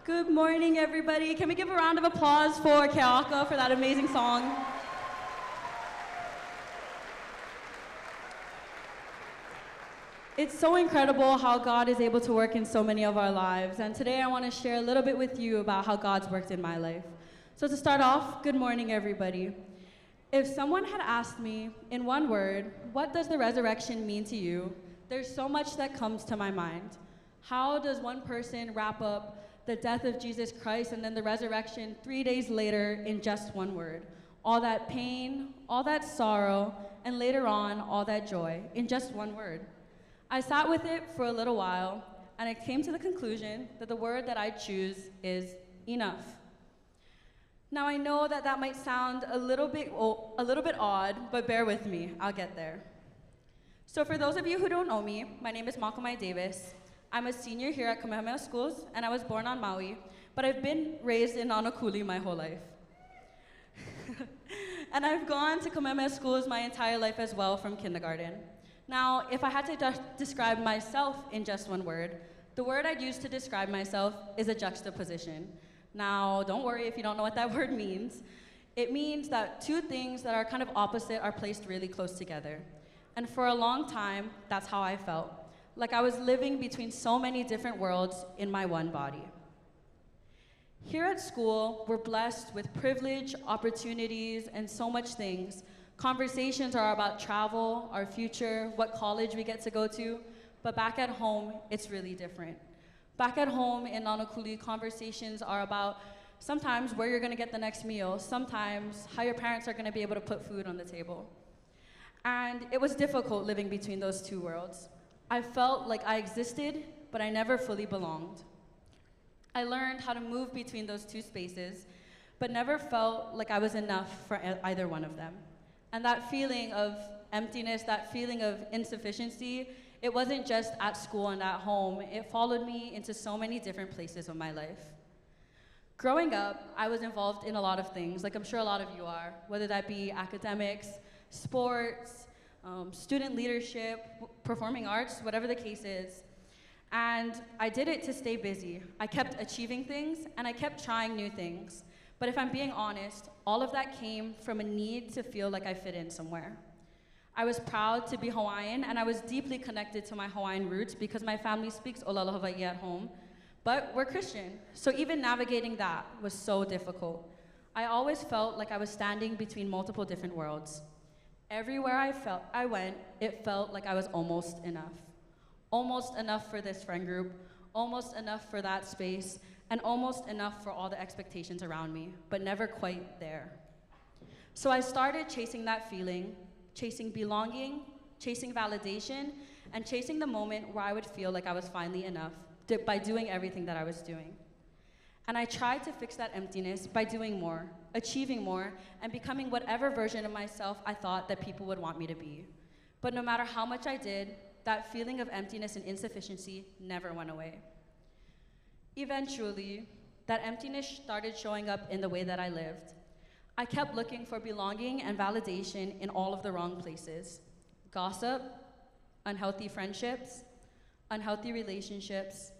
Good morning, everybody. Can we give a round of applause for Keaka for that amazing song? It's so incredible how God is able to work in so many of our lives. And today I want to share a little bit with you about how God's worked in my life. So to start off, good morning, everybody. If someone had asked me in one word, what does the resurrection mean to you? There's so much that comes to my mind. How does one person wrap up the death of Jesus Christ and then the resurrection 3 days later in just one word? All that pain, all that sorrow, and later on, all that joy in just one word. I sat with it for a little while, and I came to the conclusion that the word that I choose is enough. Now I know that that might sound a little bit odd, but bear with me, I'll get there. So for those of you who don't know me, my name is Makamae Davis. I'm a senior here at Kamehameha Schools, and I was born on Maui, but I've been raised in Nanakuli my whole life. And I've gone to Kamehameha Schools my entire life as well from kindergarten. Now, if I had to describe myself in just one word, the word I'd use to describe myself is a juxtaposition. Now, don't worry if you don't know what that word means. It means that two things that are kind of opposite are placed really close together. And for a long time, that's how I felt. Like I was living between so many different worlds in my one body. Here at school, we're blessed with privilege, opportunities, and so much things. Conversations are about travel, our future, what college we get to go to, but back at home, it's really different. Back at home in Nanakuli, conversations are about sometimes where you're gonna get the next meal, sometimes how your parents are gonna be able to put food on the table. And it was difficult living between those two worlds. I felt like I existed, but I never fully belonged. I learned how to move between those two spaces, but never felt like I was enough for either one of them. And that feeling of emptiness, that feeling of insufficiency, it wasn't just at school and at home. It followed me into so many different places of my life. Growing up, I was involved in a lot of things, like I'm sure a lot of you are, whether that be academics, sports, student leadership, performing arts, whatever the case is. And I did it to stay busy. I kept achieving things, and I kept trying new things. But if I'm being honest, all of that came from a need to feel like I fit in somewhere. I was proud to be Hawaiian, and I was deeply connected to my Hawaiian roots because my family speaks Olala Hawaii at home. But we're Christian, so even navigating that was so difficult. I always felt like I was standing between multiple different worlds. Everywhere I went, it felt like I was almost enough. Almost enough for this friend group, almost enough for that space, and almost enough for all the expectations around me, but never quite there. So I started chasing that feeling, chasing belonging, chasing validation, and chasing the moment where I would feel like I was finally enough by doing everything that I was doing. And I tried to fix that emptiness by doing more, achieving more, and becoming whatever version of myself I thought that people would want me to be. But no matter how much I did, that feeling of emptiness and insufficiency never went away. Eventually, that emptiness started showing up in the way that I lived. I kept looking for belonging and validation in all of the wrong places. Gossip, unhealthy friendships, unhealthy relationships,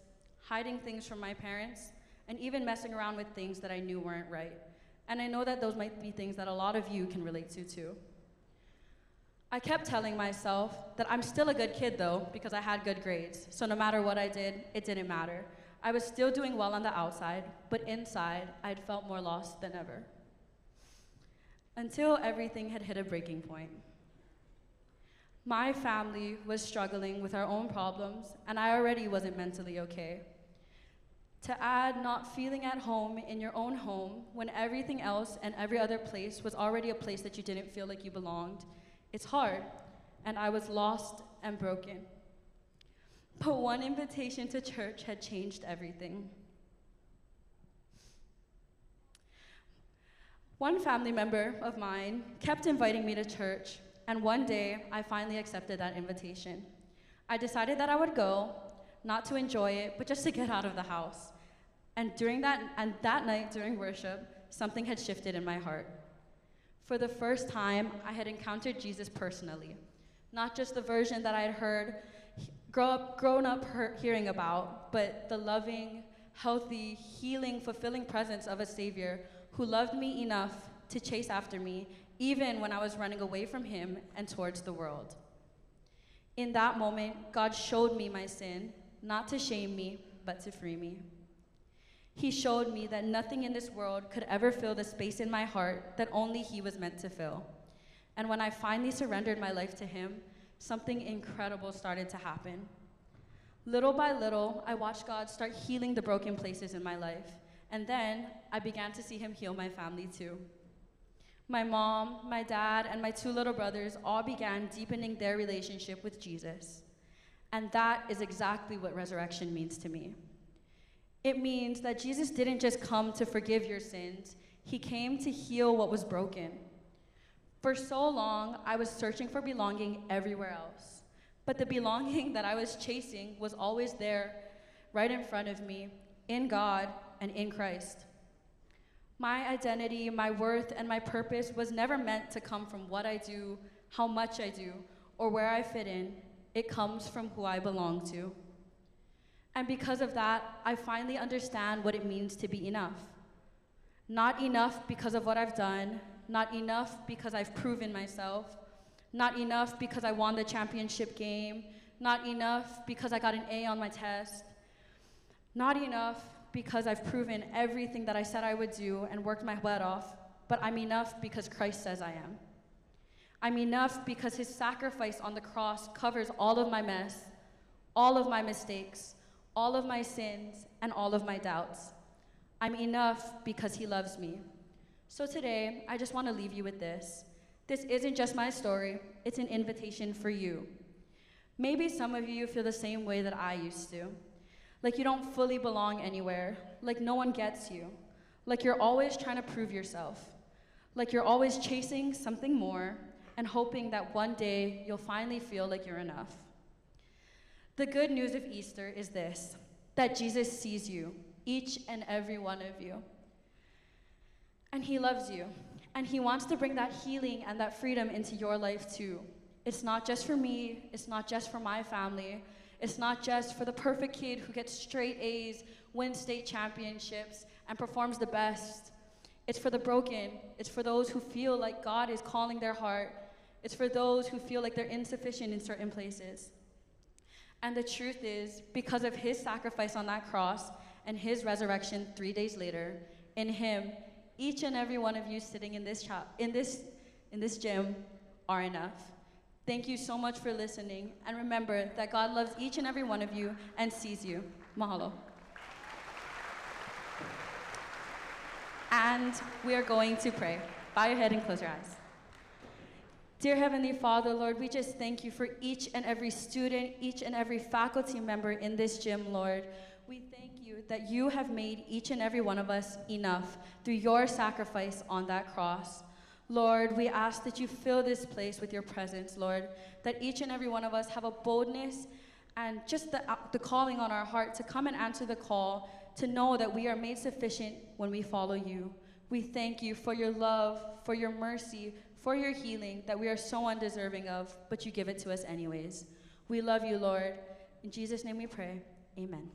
hiding things from my parents, and even messing around with things that I knew weren't right. And I know that those might be things that a lot of you can relate to too. I kept telling myself that I'm still a good kid though, because I had good grades. So no matter what I did, it didn't matter. I was still doing well on the outside, but inside, I'd felt more lost than ever. Until everything had hit a breaking point. My family was struggling with our own problems, and I already wasn't mentally okay. To add not feeling at home in your own home when everything else and every other place was already a place that you didn't feel like you belonged, it's hard, and I was lost and broken. But one invitation to church had changed everything. One family member of mine kept inviting me to church, and one day I finally accepted that invitation. I decided that I would go, not to enjoy it, but just to get out of the house. And that night during worship, something had shifted in my heart. For the first time, I had encountered Jesus personally, not just the version that I had grown up hearing about, but the loving, healthy, healing, fulfilling presence of a Savior who loved me enough to chase after me, even when I was running away from him and towards the world. In that moment, God showed me my sin, not to shame me, but to free me. He showed me that nothing in this world could ever fill the space in my heart that only he was meant to fill. And when I finally surrendered my life to him, something incredible started to happen. Little by little, I watched God start healing the broken places in my life. And then I began to see him heal my family too. My mom, my dad, and my 2 little brothers all began deepening their relationship with Jesus. And that is exactly what resurrection means to me. It means that Jesus didn't just come to forgive your sins, he came to heal what was broken. For so long, I was searching for belonging everywhere else. But the belonging that I was chasing was always there, right in front of me, in God and in Christ. My identity, my worth, and my purpose was never meant to come from what I do, how much I do, or where I fit in. It comes from who I belong to. And because of that, I finally understand what it means to be enough. Not enough because of what I've done, not enough because I've proven myself, not enough because I won the championship game, not enough because I got an A on my test, not enough because I've proven everything that I said I would do and worked my butt off, but I'm enough because Christ says I am. I'm enough because his sacrifice on the cross covers all of my mess, all of my mistakes, all of my sins, and all of my doubts. I'm enough because he loves me. So today, I just want to leave you with this. This isn't just my story, it's an invitation for you. Maybe some of you feel the same way that I used to. Like you don't fully belong anywhere, like no one gets you, like you're always trying to prove yourself, like you're always chasing something more and hoping that one day you'll finally feel like you're enough. The good news of Easter is this, that Jesus sees you, each and every one of you. And he loves you, and he wants to bring that healing and that freedom into your life too. It's not just for me, it's not just for my family, it's not just for the perfect kid who gets straight A's, wins state championships, and performs the best. It's for the broken, it's for those who feel like God is calling their heart, it's for those who feel like they're insufficient in certain places. And the truth is, because of his sacrifice on that cross and his resurrection 3 days later, in him, each and every one of you sitting in this gym are enough. Thank you so much for listening, and remember that God loves each and every one of you and sees you. Mahalo. And we are going to pray. Bow your head and close your eyes. Dear Heavenly Father, Lord, we just thank you for each and every student, each and every faculty member in this gym, Lord. We thank you that you have made each and every one of us enough through your sacrifice on that cross. Lord, we ask that you fill this place with your presence, Lord, that each and every one of us have a boldness and just the calling on our heart to come and answer the call, to know that we are made sufficient when we follow you. We thank you for your love, for your mercy, for your healing that we are so undeserving of, but you give it to us anyways. We love you, Lord. In Jesus' name we pray, amen.